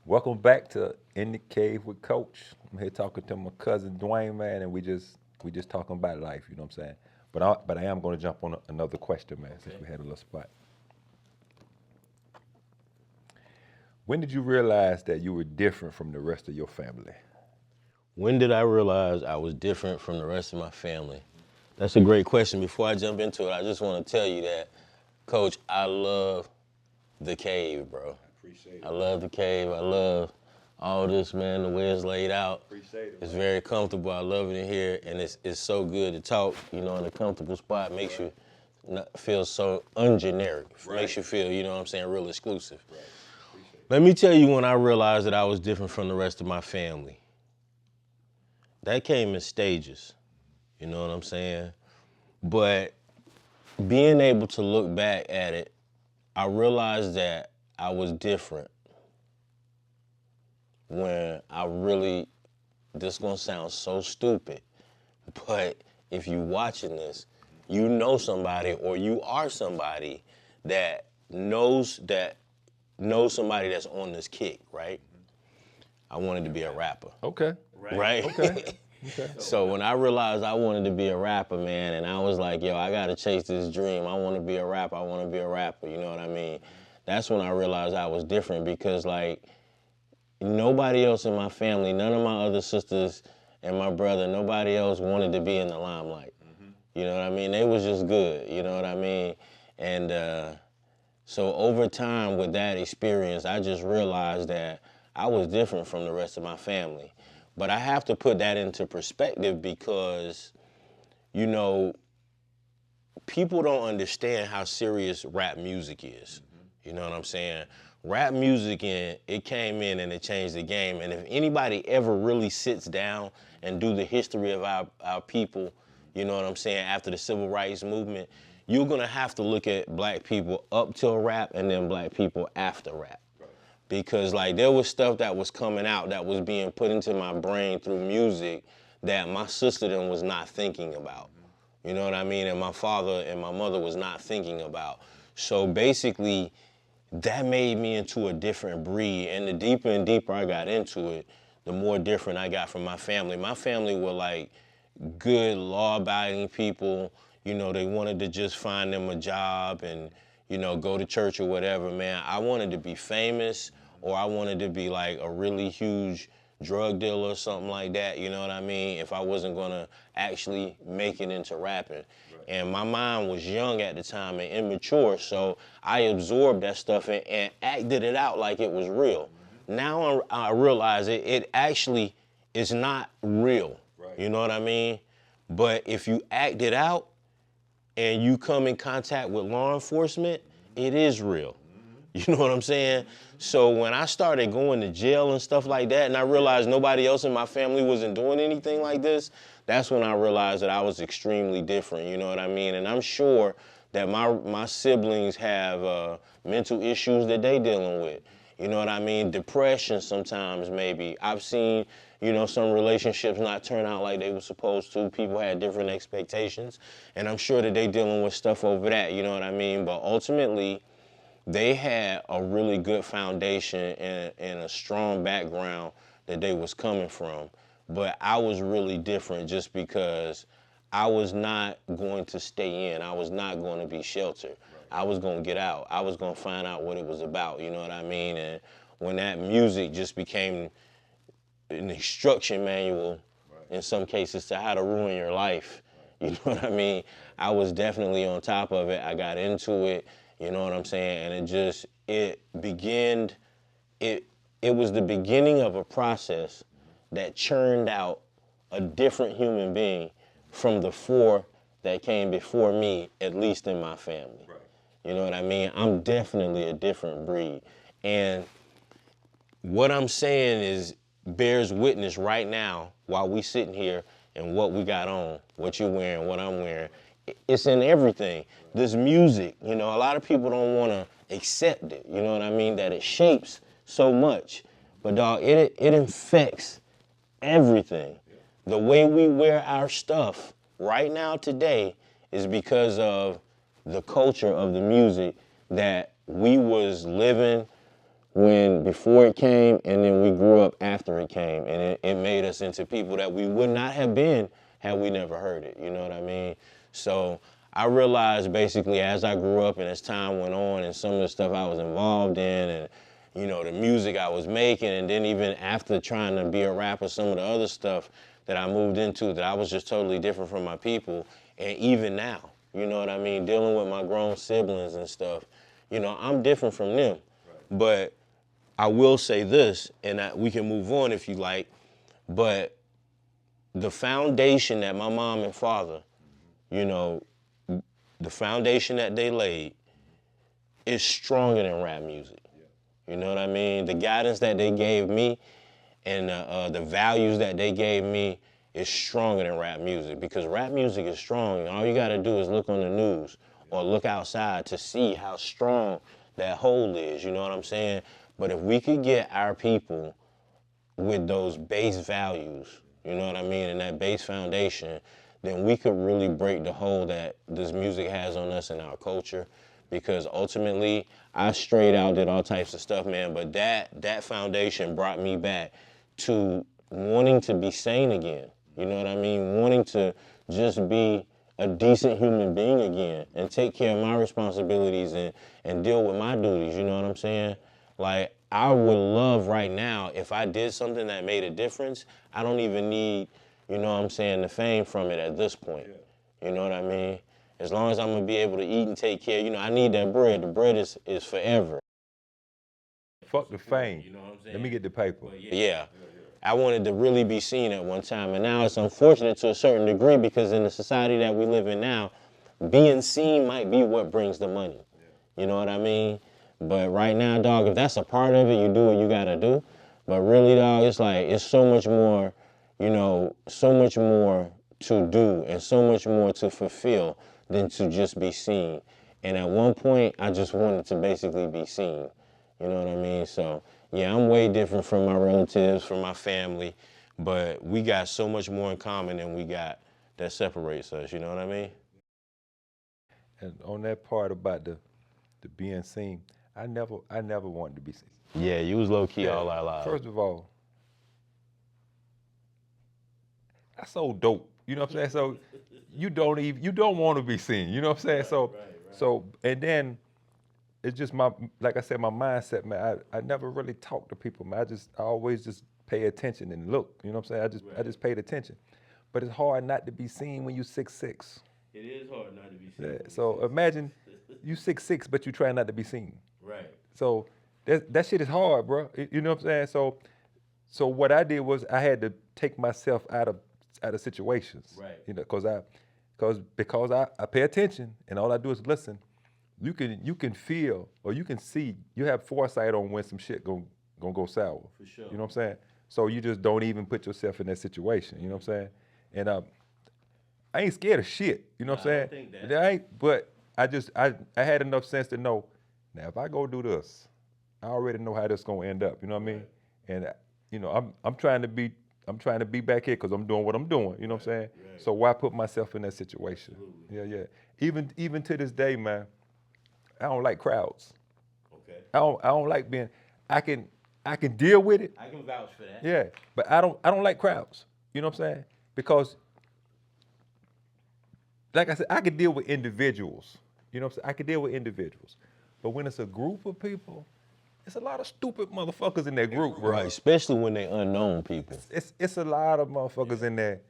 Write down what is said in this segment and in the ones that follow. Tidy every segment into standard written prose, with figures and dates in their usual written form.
Welcome back to In the Cave with Coach. I'm here talking to my cousin Dwayne, man, and we just talking about life. You know what I'm saying? But I am going to jump on another question, man, since we had a little spot. When did you realize that you were different from the rest of your family? When did I realize I was different from the rest of my family? That's a great question. Before I jump into it, I just want to tell you that, Coach, I love the cave, bro. Appreciate I love the cave. I love all this, man, the way it's laid out. Appreciate it. It's very comfortable. I love it in here, and it's so good to talk, in a comfortable spot. Makes you not feel so ungeneric. Right. Makes you feel, what I'm saying, real exclusive. Right. Appreciate it. Let me tell you when I realized that I was different from the rest of my family. That came in stages, you know what I'm saying? But being able to look back at it, I realized that I was different when I really, this gonna sound so stupid, but if you watching this, you know somebody or you are somebody that knows somebody that's on this kick, right? I wanted to be a rapper. Okay. Right? Okay. Okay. So when I realized I wanted to be a rapper, man, and I was like, yo, I gotta chase this dream. I wanna be a rapper, I wanna be a rapper, you know what I mean? That's when I realized I was different because like nobody else in my family, none of my other sisters and my brother, nobody else wanted to be in the limelight. You know what I mean? They was just good, you know what I mean? And so over time with that experience, I just realized that I was different from the rest of my family. But I have to put that into perspective because, you know, people don't understand how serious rap music is. You know what I'm saying? Rap music, it came in and it changed the game. And if anybody ever really sits down and do the history of our people, you know what I'm saying, after the civil rights movement, you're gonna have to look at black people up till rap and then black people after rap. Because like there was stuff that was coming out that was being put into my brain through music that my sister then was not thinking about. You know what I mean? And my father and my mother was not thinking about. So basically, that made me into a different breed. And the deeper and deeper I got into it, the more different I got from my family. My family were like good, law-abiding people. You know, they wanted to just find them a job and, go to church or whatever, man. I wanted to be famous or I wanted to be like a really huge drug dealer or something like that, you know what I mean? If I wasn't gonna actually make it into rapping. And my mind was young at the time and immature, so I absorbed that stuff and acted it out like it was real. Now I realize it actually is not real, you know what I mean? But if you act it out and you come in contact with law enforcement, it is real. You know what I'm saying? So when I started going to jail and stuff like that, and I realized nobody else in my family wasn't doing anything like this, that's when I realized that I was extremely different, you know what I mean? And I'm sure that my siblings have mental issues that they dealing with. You know what I mean? Depression sometimes maybe. I've seen, some relationships not turn out like they were supposed to. People had different expectations. And I'm sure that they dealing with stuff over that, you know what I mean? But ultimately, they had a really good foundation and a strong background that they was coming from. But I was really different just because I was not going to stay in. I was not going to be sheltered. I was going to get out. I was going to find out what it was about, you know what I mean? And when that music just became an instruction manual, in some cases, to how to ruin your life, you know what I mean? I was definitely on top of it. I got into it. You know what I'm saying? And it was the beginning of a process that churned out a different human being from the four that came before me, at least in my family. Right. You know what I mean? I'm definitely a different breed. And what I'm saying is bears witness right now while we sitting here and what we got on, what you're wearing, what I'm wearing. It's in everything. This music, a lot of people don't want to accept it, you know what I mean, that it shapes so much. But dog, it infects everything. The way we wear our stuff right now today is because of the culture of the music that we was living, before it came, and then we grew up after it came, and it made us into people that we would not have been had we never heard it. You know what I mean? So I realized basically as I grew up and as time went on, and some of the stuff I was involved in, and you know, the music I was making, and then even after trying to be a rapper, some of the other stuff that I moved into, that I was just totally different from my people. And even now, you know what I mean, dealing with my grown siblings and stuff, you know, I'm different from them. Right. But I will say this, and we can move on if you like, but the foundation that my mom and father, you know, the foundation that they laid is stronger than rap music. You know what I mean? The guidance that they gave me and the values that they gave me is stronger than rap music, because rap music is strong, and all you got to do is look on the news or look outside to see how strong that hole is, you know what I'm saying? But if we could get our people with those base values, you know what I mean, and that base foundation, then we could really break the hole that this music has on us and our culture. Because ultimately, I strayed out, did all types of stuff, man, but that foundation brought me back to wanting to be sane again. You know what I mean? Wanting to just be a decent human being again and take care of my responsibilities and deal with my duties, you know what I'm saying? Like, I would love right now, if I did something that made a difference, I don't even need, you know what I'm saying, the fame from it at this point. You know what I mean? As long as I'm going to be able to eat and take care, you know, I need that bread. The bread is forever. Fuck the fame. You know what I'm saying? Let me get the paper. Yeah. I wanted to really be seen at one time, and now it's unfortunate to a certain degree, because in the society that we live in now, being seen might be what brings the money. You know what I mean? But right now, dog, if that's a part of it, you do what you gotta do. But really, dog, it's like, it's so much more, you know, so much more to do and so much more to fulfill than to just be seen. And at one point, I just wanted to basically be seen. You know what I mean? So, yeah, I'm way different from my relatives, from my family, but we got so much more in common than we got that separates us, you know what I mean? And on that part about the being seen, I never wanted to be seen. Yeah, you was low-key all our lives. First of all, that's so dope. You know what I'm saying? So you don't want to be seen. You know what I'm saying? So so, and then it's just like I said, my mindset, man. I never really talk to people, man. I always just pay attention and look. You know what I'm saying? I just paid attention. But it's hard not to be seen when you're 6'6". It is hard not to be seen. Yeah. So imagine you 6'6", but you try not to be seen. Right. So that shit is hard, bro. You know what I'm saying? So what I did was I had to take myself out of situations. Right. You know, because I pay attention and all I do is listen. You can feel or you can see. You have foresight on when some shit gonna go sour. For sure. You know what I'm saying? So you just don't even put yourself in that situation. You know what I'm saying? And I ain't scared of shit. You know what I'm saying? I don't think that. But I had enough sense to know. Now if I go do this, I already know how this gonna end up. You know what I mean? And you know I'm trying to be back here because I'm doing what I'm doing. You know what I'm saying? Right. So why put myself in that situation? Absolutely. Yeah. Even to this day, man, I don't like crowds. Okay. I don't like being. I can deal with it. I can vouch for that. Yeah, but I don't like crowds. You know what I'm saying? Because, like I said, I can deal with individuals. You know what I'm saying? I can deal with individuals. But when it's a group of people, it's a lot of stupid motherfuckers in that group, bro. Right, especially when they unknown people. It's a lot of motherfuckers in there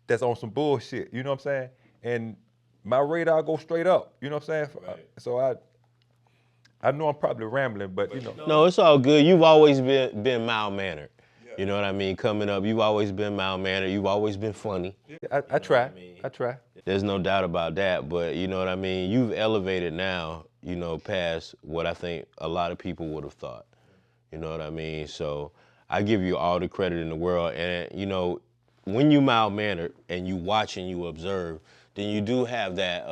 that's on some bullshit. You know what I'm saying? And my radar goes straight up. You know what I'm saying? Right. So I know I'm probably rambling, but you know. No, it's all good. You've always been mild-mannered. Yeah. You know what I mean? Coming up, you've always been mild-mannered. You've always been funny. Yeah, I try. I try. There's no doubt about that, but you know what I mean? You've elevated now, you know, past what I think a lot of people would have thought. You know what I mean? So I give you all the credit in the world. And, you know, when you mild-mannered and you watch and you observe, then you do have that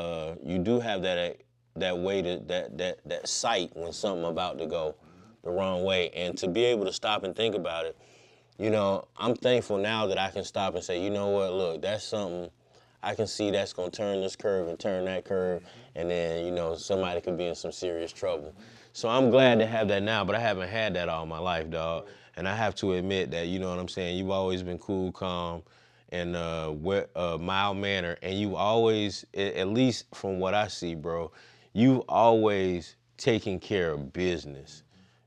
way that sight when something about to go the wrong way. And to be able to stop and think about it, you know, I'm thankful now that I can stop and say, you know what, look, that's something I can see that's gonna turn this curve and turn that curve, and then, you know, somebody could be in some serious trouble. So I'm glad to have that now, but I haven't had that all my life, dog. And I have to admit that, you know what I'm saying, you've always been cool, calm, and mild manner, and you always, at least from what I see, bro, you always taking care of business.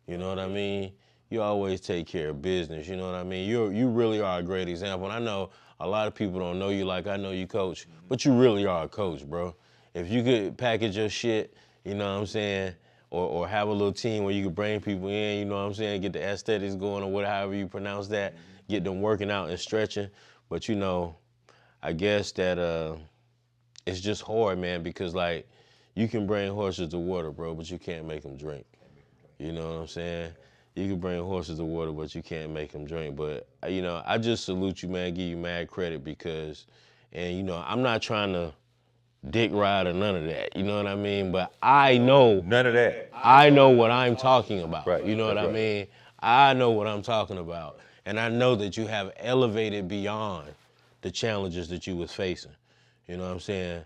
You know what I mean? You always take care of business. You know what I mean? You really are a great example. And I know a lot of people don't know you like I know you, Coach, but you really are a coach, bro. If you could package your shit, you know what I'm saying, or have a little team where you could bring people in, you know what I'm saying, get the aesthetics going or whatever, however you pronounce that, get them working out and stretching. But, you know, I guess that it's just hard, man, because, like, you can bring horses to water, bro, but you can't make them drink. You know what I'm saying? You can bring horses to water, but you can't make them drink. But, you know, I just salute you, man, give you mad credit because, and, you know, I'm not trying to dick ride or none of that, you know what I mean? But I know. None of that. I know what I'm talking about. Right, You know what that's I right. mean? I know what I'm talking about. And I know that you have elevated beyond the challenges that you was facing. You know what I'm saying?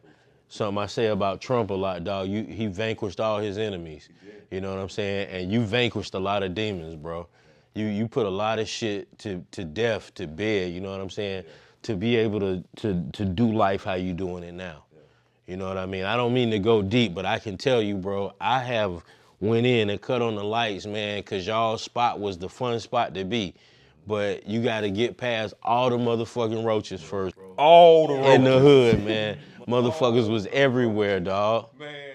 Something I say about Trump a lot, dog, he vanquished all his enemies. You know what I'm saying? And you vanquished a lot of demons, bro. You put a lot of shit to death, to bed, you know what I'm saying? To be able to do life how you doing it now. You know what I mean? I don't mean to go deep, but I can tell you, bro, I have went in and cut on the lights, man, because y'all spot was the fun spot to be. But you got to get past all the motherfucking roaches first. All the roaches. In the hood, man. Motherfuckers was everywhere, dog. Man.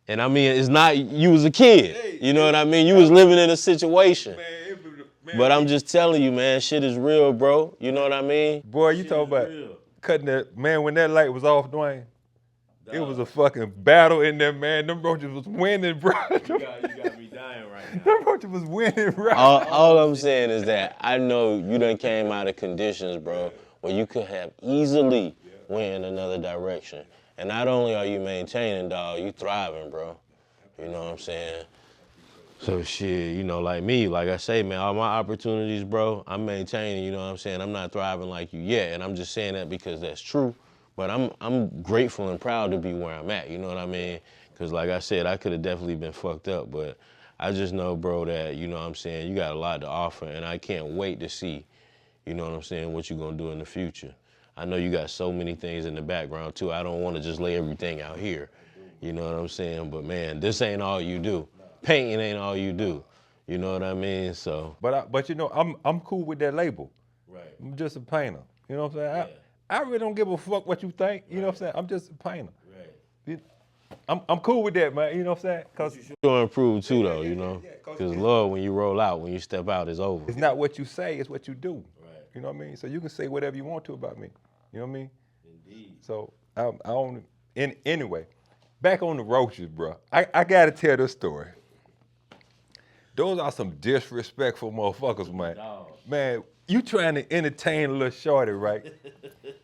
And I mean, it's not, you was a kid. You know what I mean? You was living in a situation. Man, But I'm just telling you, man, shit is real, bro. You know what I mean? boy, you talking about cutting that, man, when that light was off, Dwayne, it was a fucking battle in there, man. Them roaches was winning, bro. You got me dying right now. Them roaches was winning, bro. All I'm saying is that I know you done came out of conditions, bro, where you could have easily went in another direction. And not only are you maintaining, dog, you thriving, bro. You know what I'm saying? So shit, you know, like me, like I say, man, all my opportunities, bro, I'm maintaining, you know what I'm saying? I'm not thriving like you yet, and I'm just saying that because that's true. But I'm grateful and proud to be where I'm at, you know what I mean? Because like I said, I could have definitely been fucked up, but I just know, bro, that, you know what I'm saying, you got a lot to offer, and I can't wait to see, you know what I'm saying, what you're gonna do in the future. I know you got so many things in the background, too. I don't want to just lay everything out here, you know what I'm saying? But, man, this ain't all you do. Painting ain't all you do, you know what I mean? So. But you know, I'm cool with that label. Right. I'm just a painter. You know what I'm saying? I really don't give a fuck what you think. You know what I'm saying? I'm just a painter. Right. I'm cool with that, man. You know what I'm saying? Because You'll improve too, though, you know? Because love, when you roll out, when you step out, is over. it's not what you say, it's what you do. Right. You know what I mean? So you can say whatever you want to about me. You know what I mean? Indeed. So I don't. Anyway, back on the roaches, bro. I gotta tell this story. Those are some disrespectful motherfuckers, man. Dog. Man, you trying to entertain a little shorty, right?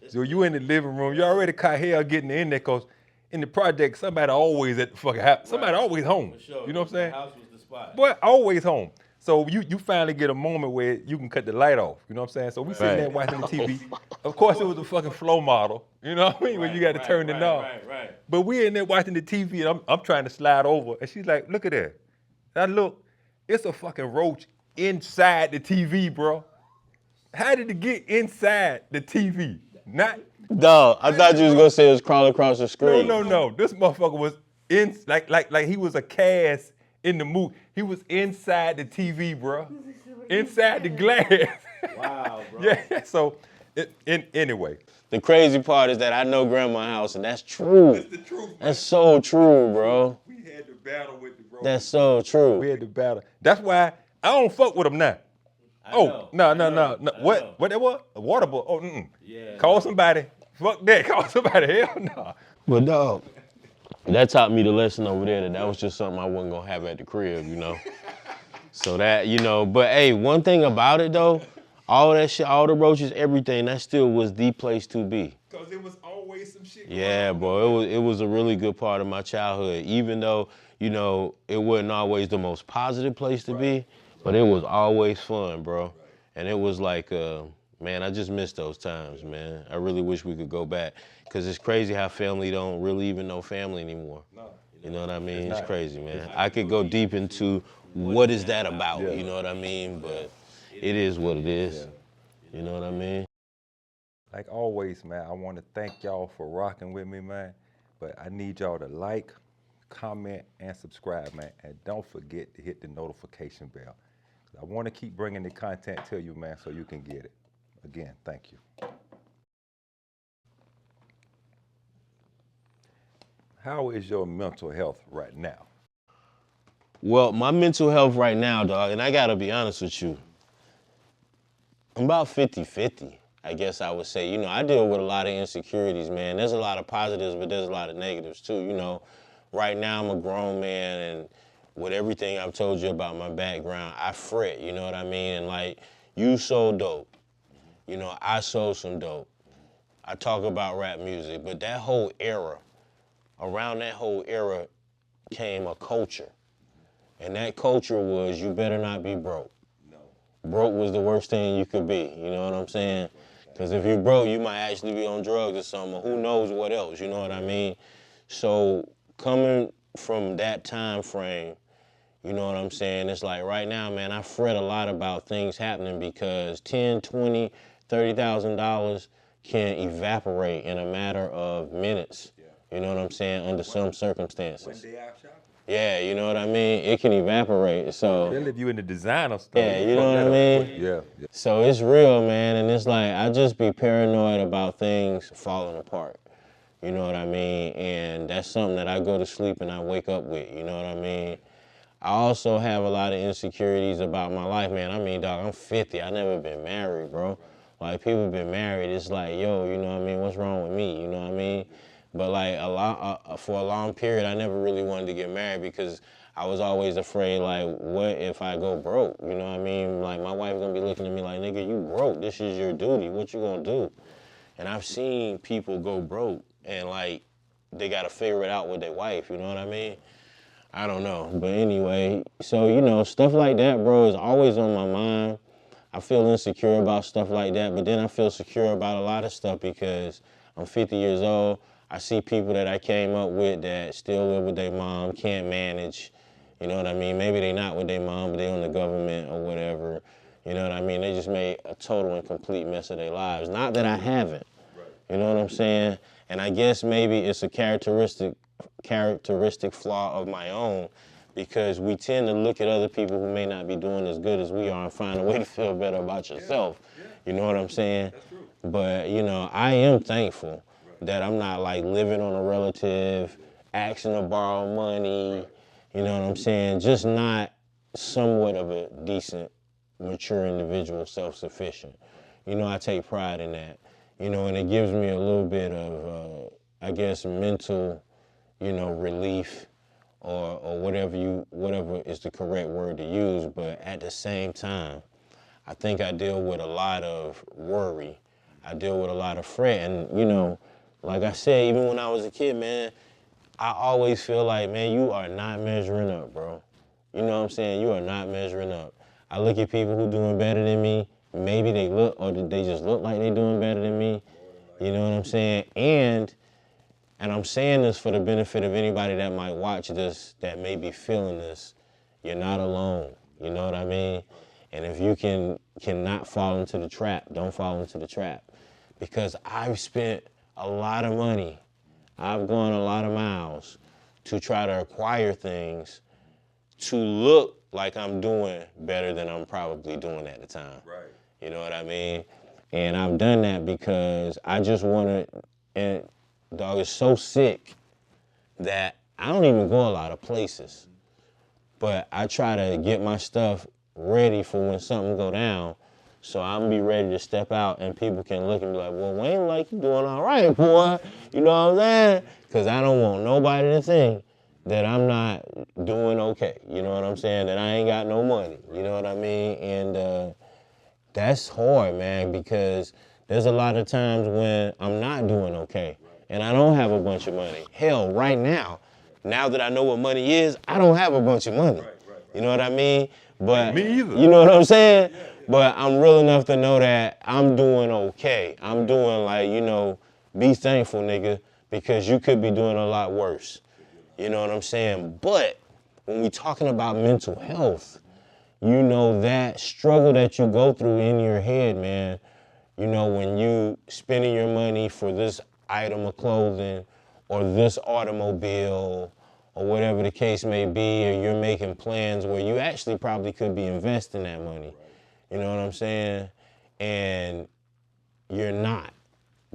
So you in the living room, you already caught hell getting in there, cause in the project, somebody always at the fucking house. Somebody always home. For sure. You know what I'm saying? The house was the spot. Boy, always home. So you finally get a moment where you can cut the light off. You know what I'm saying? So we sitting there watching the TV. Of course, it was a fucking flow model. You know what I mean? When you got to turn the knob. Right. But we in there watching the TV, and I'm trying to slide over, and she's like, "Look at that." And I look, it's a fucking roach inside the TV, bro. How did it get inside the TV? Not. Dog, I thought you was gonna say it was crawling across the screen. No. This motherfucker was in like he was a cast in the movie. He was inside the TV, bro. Inside the glass. Wow, bro. Yeah. So, anyway. The crazy part is that I know grandma's house, and that's true. That's the truth. That's so true, bro. We had to battle with the bro. That's so true. We had to battle. That's why I don't fuck with them now. No. What that was? A water boy. Oh, Yeah. Call somebody. Fuck that. Call somebody. Hell no. But dog, that taught me the lesson over there that was just something I wasn't gonna have at the crib, you know. So that, you know, but hey, one thing about it though, all that shit, all the roaches, everything, that still was the place to be. Cause it was always some shit. Yeah, bro, it was a really good part of my childhood, even though, you know, it wasn't always the most positive place to be, but it was always fun, bro. And it was like, Man, I just miss those times, man. I really wish we could go back. Because it's crazy how family don't really even know family anymore. No. You know what I mean? It's not. crazy, man. I could go deep into what is that about, you know what I mean? But it is what it is. You know what I mean? Like always, man, I want to thank y'all for rocking with me, man. But I need y'all to like, comment, and subscribe, man. And don't forget to hit the notification bell. I want to keep bringing the content to you, man, so you can get it. Again, thank you. How is your mental health right now? Well, my mental health right now, dog, and I gotta be honest with you, I'm about 50-50, I guess I would say. You know, I deal with a lot of insecurities, man. There's a lot of positives, but there's a lot of negatives too, you know. Right now, I'm a grown man, and with everything I've told you about my background, I fret, you know what I mean? And like, you sold dope. You know, I sold some dope. I talk about rap music, but that whole era, around that whole era came a culture. And that culture was, you better not be broke. No. Broke was the worst thing you could be, you know what I'm saying? Because if you're broke, you might actually be on drugs or something, or who knows what else, you know what I mean? So coming from that time frame, you know what I'm saying? It's like right now, man, I fret a lot about things happening because $10, $20, $30,000 can evaporate in a matter of minutes. You know what I'm saying? Under some circumstances. Yeah, you know what I mean? It can evaporate, so. Really, if you in the designer stuff. Yeah, you know what I mean? Yeah. So it's real, man, and it's like, I just be paranoid about things falling apart. You know what I mean? And that's something that I go to sleep and I wake up with, you know what I mean? I also have a lot of insecurities about my life, man. I mean, dog, I'm 50. I never been married, bro. Like, people been married. It's like, yo, you know what I mean? What's wrong with me? You know what I mean? But like for a long period, I never really wanted to get married because I was always afraid, like, what if I go broke? You know what I mean? Like, my wife gonna be looking at me like, nigga, you broke. This is your duty. What you gonna do? And I've seen people go broke and like, they gotta figure it out with their wife. You know what I mean? I don't know. But anyway, so, you know, stuff like that, bro, is always on my mind. I feel insecure about stuff like that, but then I feel secure about a lot of stuff because I'm 50 years old. I see people that I came up with that still live with their mom, can't manage. You know what I mean? Maybe they not with their mom, but they on the government or whatever. You know what I mean? They just made a total and complete mess of their lives. Not that I haven't. You know what I'm saying? And I guess maybe it's a characteristic flaw of my own because we tend to look at other people who may not be doing as good as we are and find a way to feel better about yourself. You know what I'm saying? But, you know, I am thankful that I'm not like living on a relative, asking to borrow money, you know what I'm saying? Just not somewhat of a decent, mature individual, self-sufficient. You know, I take pride in that, you know, and it gives me a little bit of, I guess, mental, you know, relief or whatever is the correct word to use. But at the same time, I think I deal with a lot of worry. I deal with a lot of fret. And, you know, like I said, even when I was a kid, man, I always feel like, man, you are not measuring up, bro. You know what I'm saying? You are not measuring up. I look at people who doing better than me. Maybe they look, or they just look like they doing better than me. You know what I'm saying? And I'm saying this for the benefit of anybody that might watch this, that may be feeling this. You're not alone. You know what I mean? And if you cannot fall into the trap, don't fall into the trap. Because I've spent a lot of money. I've gone a lot of miles to try to acquire things to look like I'm doing better than I'm probably doing at the time. Right. You know what I mean? And I've done that because I just want to, and dog, is so sick that I don't even go a lot of places. But I try to get my stuff ready for when something go down, so I'm be ready to step out and people can look and be like, well, Wayne, like, you doing all right, boy. You know what I'm saying? Because I don't want nobody to think that I'm not doing okay. You know what I'm saying? That I ain't got no money. You know what I mean? And that's hard, man, because there's a lot of times when I'm not doing okay and I don't have a bunch of money. Hell, right now that I know what money is, I don't have a bunch of money. You know what I mean? But Me either. You know what I'm saying? But I'm real enough to know that I'm doing okay. I'm doing like, you know, be thankful, nigga, because you could be doing a lot worse. You know what I'm saying? But when we talking about mental health, you know, that struggle that you go through in your head, man, you know, when you spending your money for this item of clothing or this automobile or whatever the case may be, or you're making plans where you actually probably could be investing that money. You know what I'm saying? And you're not,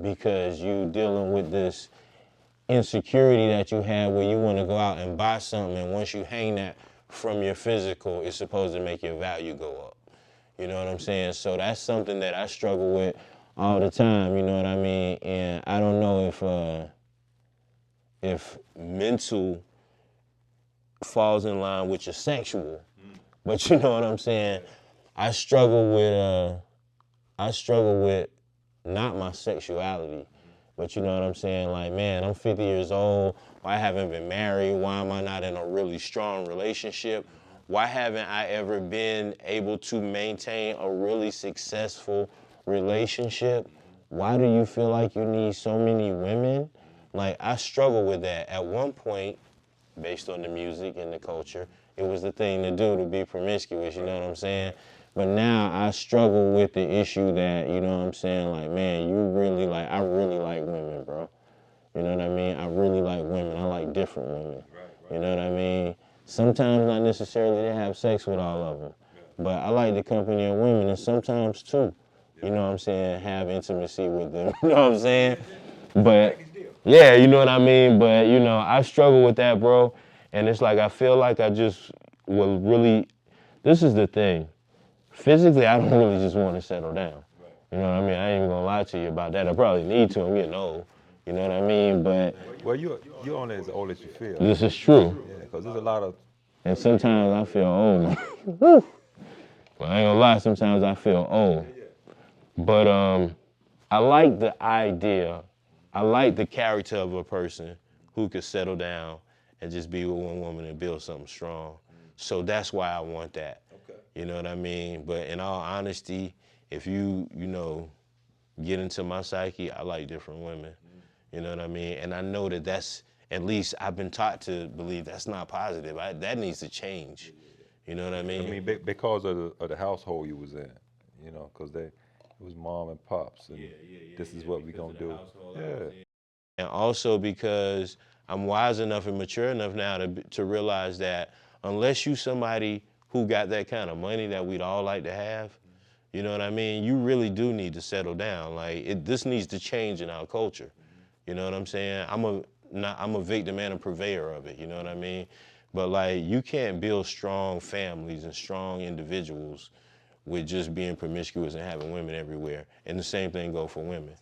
because you dealing with this insecurity that you have where you want to go out and buy something, and once you hang that from your physical, it's supposed to make your value go up. You know what I'm saying? So that's something that I struggle with all the time, you know what I mean? And I don't know if mental falls in line with your sexual, but you know what I'm saying? I struggle with not my sexuality, but you know what I'm saying? Like, man, I'm 50 years old. I haven't been married. Why am I not in a really strong relationship? Why haven't I ever been able to maintain a really successful relationship? Why do you feel like you need so many women? Like, I struggle with that. At one point, based on the music and the culture, it was the thing to do to be promiscuous, you know what I'm saying? But now I struggle with the issue that, you know what I'm saying, like, man, I really like women, bro. You know what I mean? I really like women. I like different women. You know what I mean? Sometimes not necessarily to have sex with all of them, but I like the company of women, and sometimes too, you know what I'm saying, have intimacy with them, you know what I'm saying? But, yeah, you know what I mean? But, you know, I struggle with that, bro, and it's like I feel like I just will really, this is the thing. Physically, I don't really just want to settle down. You know what I mean? I ain't even gonna lie to you about that. I probably need to. I'm getting old. You know what I mean? But Well, you're only as old as you feel. this is true. Yeah, because there's a lot of. And sometimes I feel old. Woo. But I ain't gonna lie, sometimes I feel old. But I like the idea. I like the character of a person who could settle down and just be with one woman and build something strong. So that's why I want that. You know what I mean? But in all honesty, if you know, get into my psyche, I like different women. You know what I mean? And I know that that's, at least I've been taught to believe that's not positive. That needs to change. You know what I mean? I mean, because of the household you was in, you know, because it was mom and pops, and this is what we gonna do. Yeah. And also because I'm wise enough and mature enough now to realize that unless you somebody who got that kind of money that we'd all like to have, you know what I mean? You really do need to settle down. Like, this needs to change in our culture. You know what I'm saying? I'm a victim and a purveyor of it, you know what I mean? But like, you can't build strong families and strong individuals with just being promiscuous and having women everywhere. And the same thing go for women.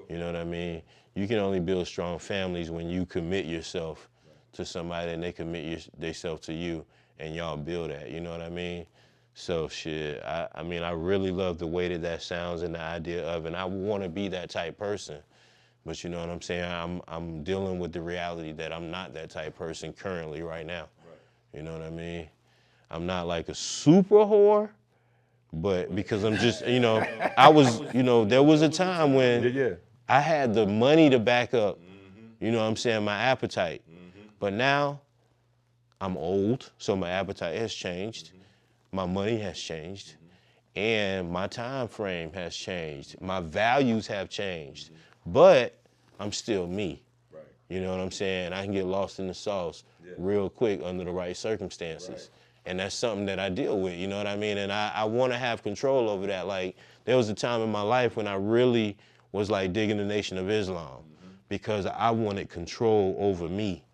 You know what I mean? You can only build strong families when you commit yourself to somebody and they commit themselves to you, and y'all build that, you know what I mean? So shit, I mean, I really love the way that sounds and the idea of it, and I want to be that type person. But you know what I'm saying? I'm dealing with the reality that I'm not that type person currently right now. You know what I mean? I'm not like a super whore, but because I'm just, you know, there was a time when I had the money to back up, you know what I'm saying, my appetite. But now I'm old, so my appetite has changed. My money has changed. And my time frame has changed. My values have changed. But I'm still me. You know what I'm saying? I can get lost in the sauce real quick under the right circumstances. And that's something that I deal with, you know what I mean? And I want to have control over that. Like, there was a time in my life when I really was like digging the Nation of Islam because I wanted control over me.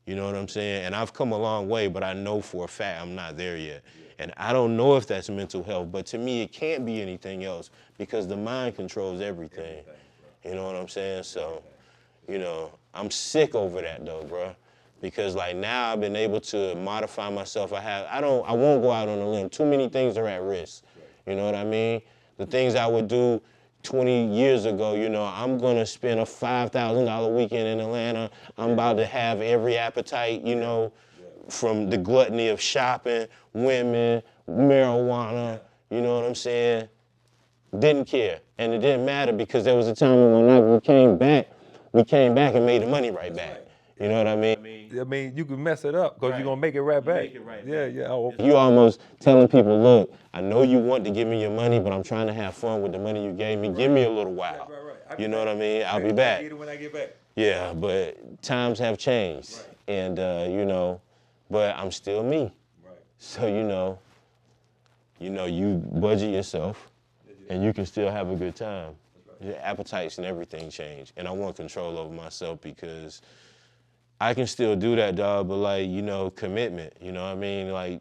You know what I'm saying? And I've come a long way, but I know for a fact I'm not there yet. And I don't know if that's mental health, but to me it can't be anything else because the mind controls everything. You know what I'm saying? So, you know, I'm sick over that though, bro. Because like now I've been able to modify myself. I won't go out on a limb. Too many things are at risk. You know what I mean? The things I would do 20 years ago, you know, I'm gonna spend a $5,000 weekend in Atlanta. I'm about to have every appetite, you know, from the gluttony of shopping, women, marijuana, you know what I'm saying, didn't care. And it didn't matter because there was a time when we came back and made the money right back. You know what I mean? I mean, you can mess it up because Right. you're gonna make it right You back. make it right yeah, back. yeah. Oh, You almost telling people, look, I know you want to give me your money, but I'm trying to have fun with the money you gave me. Give me a little while. You know what I mean? I'll be back. Get it when I get back. Yeah, but times have changed. And, you know, but I'm still me. Right. So, you budget yourself and you can still have a good time. Your appetites and everything change. And I want control over myself because I can still do that, dog, but like, commitment, you know what I mean? Like,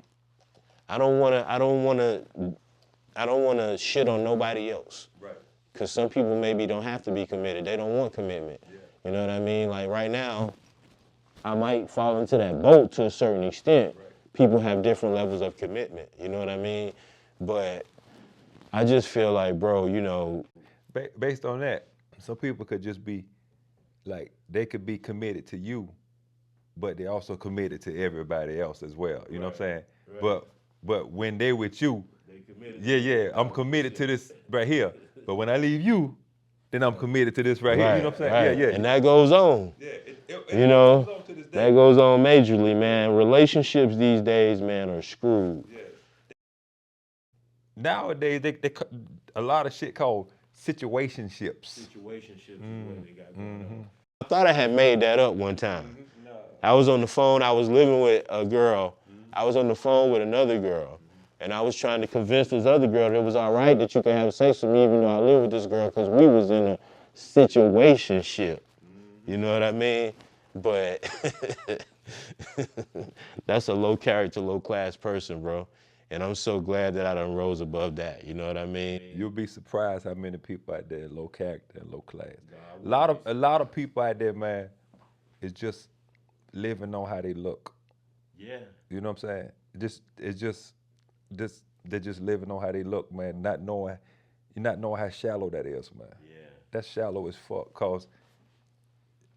I don't wanna shit on nobody else. Right. Cause some people maybe don't have to be committed. They don't want commitment. Yeah. You know what I mean? Like right now, I might fall into that boat to a certain extent. Right. People have different levels of commitment, you know what I mean? But I just feel like, bro, Based on that, some people could just be like, they could be committed to you, but they also committed to everybody else as well. You know what I'm saying? Right. But when they with you, They committed. yeah, I'm committed to this right here. But when I leave you, then I'm committed to this right here. You know what I'm saying? right. Yeah. And that goes on. Yeah, You know, goes on to this day. that goes on majorly, man. Relationships these days, man, are screwed. Yeah. Nowadays, they a lot of shit called situationships. Situationships is what they got going on. I thought I had made that up one time. I was on the phone, I was living with a girl. I was on the phone with another girl. And I was trying to convince this other girl that it was all right that you could have sex with me even though I live with this girl because we was in a situationship. You know what I mean? But that's a low character, low class person, bro. And I'm so glad that I done rose above that. You know what I mean? You'll be surprised how many people out there low character and low class. A lot of people out there, man, is just living on how they look. Yeah. You know what I'm saying? They're just living on how they look, man. Not knowing how shallow that is, man. Yeah. That's shallow as fuck. Cause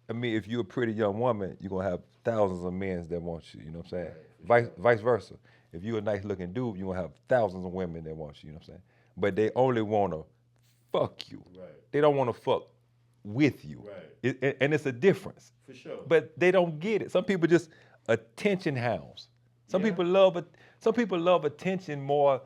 I mean, if you're a pretty young woman, you're gonna have thousands of men that want you. You know what I'm saying? Vice versa. If you're a nice looking dude, you're gonna have thousands of women that want you. You know what I'm saying? But they only wanna fuck you. Right. They don't wanna fuck with you. Right. And it's a difference. For sure. But they don't get it. Some people just attention hounds. Some people love attention more,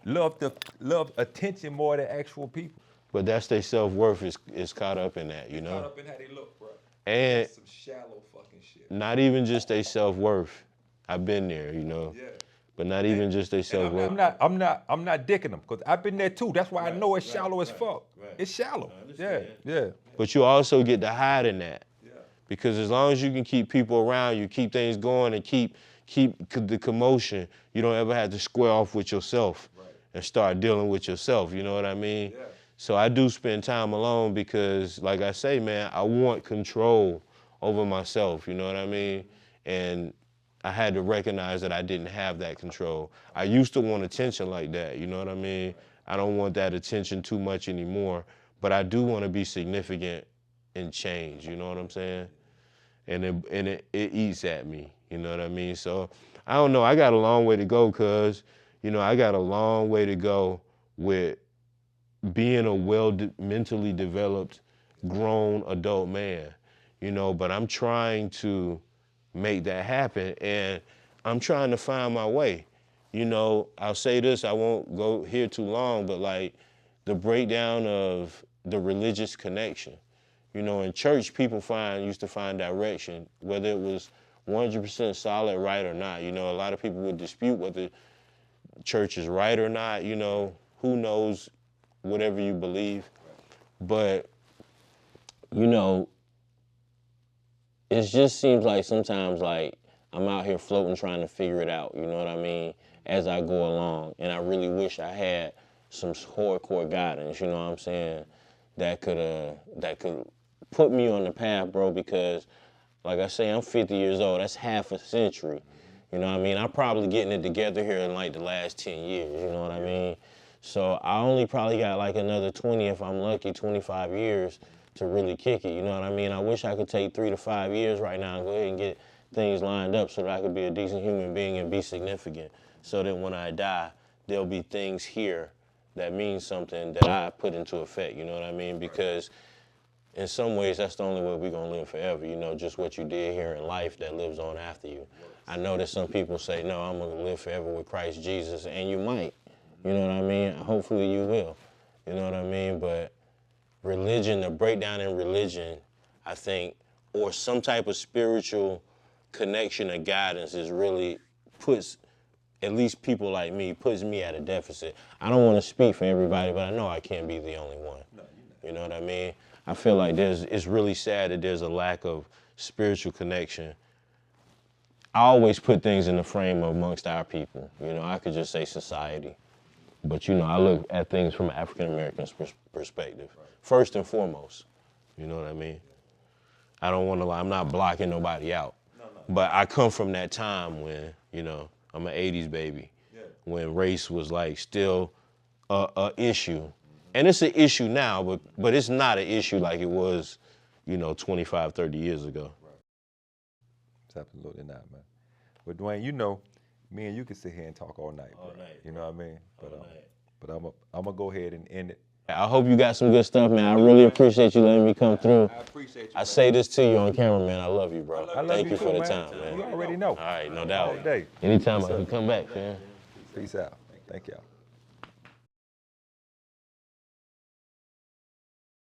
love attention more than actual people. But that's their self-worth is caught up in that, you know? Caught up in how they look, bro. And Some shallow fucking shit. not even just their self-worth. I've been there, you know? Yeah. But not even just their self-worth. I'm not dicking them because I've been there too. That's why I know it's shallow as fuck. right. It's shallow. I Yeah, understand. yeah. But you also get to hide in that. Yeah. Because as long as you can keep people around you, keep things going and keep the commotion, you don't ever have to square off with yourself and start dealing with yourself, you know what I mean? Yeah. So I do spend time alone because, like I say, man, I want control over myself, you know what I mean? And I had to recognize that I didn't have that control. I used to want attention like that, you know what I mean? I don't want that attention too much anymore, but I do want to be significant in change, you know what I'm saying? And it eats at me, you know what I mean? So I don't know, I got a long way to go cuz, I got a long way to go with being a mentally developed, grown adult man, but I'm trying to make that happen and I'm trying to find my way. I'll say this, I won't go here too long, but like the breakdown of the religious connection. In church, people used to find direction, whether it was 100% solid, right or not. A lot of people would dispute whether church is right or not, who knows, whatever you believe. But, it just seems like sometimes like I'm out here floating trying to figure it out, you know what I mean, as I go along. And I really wish I had some hardcore guidance, you know what I'm saying, that could put me on the path, bro, because like I say, I'm 50 years old. That's half a century. You know what I mean? I'm probably getting it together here in like the last 10 years, you know what I mean? So I only probably got like another 20, if I'm lucky, 25 years to really kick it, you know what I mean? I wish I could take 3 to 5 years right now and go ahead and get things lined up so that I could be a decent human being and be significant. So that when I die, there'll be things here that mean something that I put into effect, you know what I mean? Because in some ways, that's the only way we're going to live forever, you know, just what you did here in life that lives on after you. I know that some people say, no, I'm going to live forever with Christ Jesus, and you might, you know what I mean? Hopefully you will, you know what I mean? But religion, the breakdown in religion, I think, or some type of spiritual connection or guidance is really puts, at least people like me, puts me at a deficit. I don't want to speak for everybody, but I know I can't be the only one. No, you know what I mean? I feel like it's really sad that there's a lack of spiritual connection. I always put things in the frame amongst our people. You know, I could just say society. But, you know, I look at things from an African-American perspective, first and foremost. You know what I mean? I don't want to lie. I'm not blocking nobody out. But I come from that time when, you know, I'm an 80s baby, when race was like still a issue. And it's an issue now, but it's not an issue like it was, you know, 25, 30 years ago. It's absolutely not, man. But Dwayne, you know, me and you can sit here and talk all night, All bro. night, You know what I mean? All night. But I'm gonna go ahead and end it. I hope you got some good stuff, man. I really appreciate you letting me come through. I appreciate you. I say this to you on camera, man. I love you, bro. I love Thank you you too, for the man. time, man. You already know. All right, no All doubt. day. Anytime I can come back, man. Peace out. Thank y'all.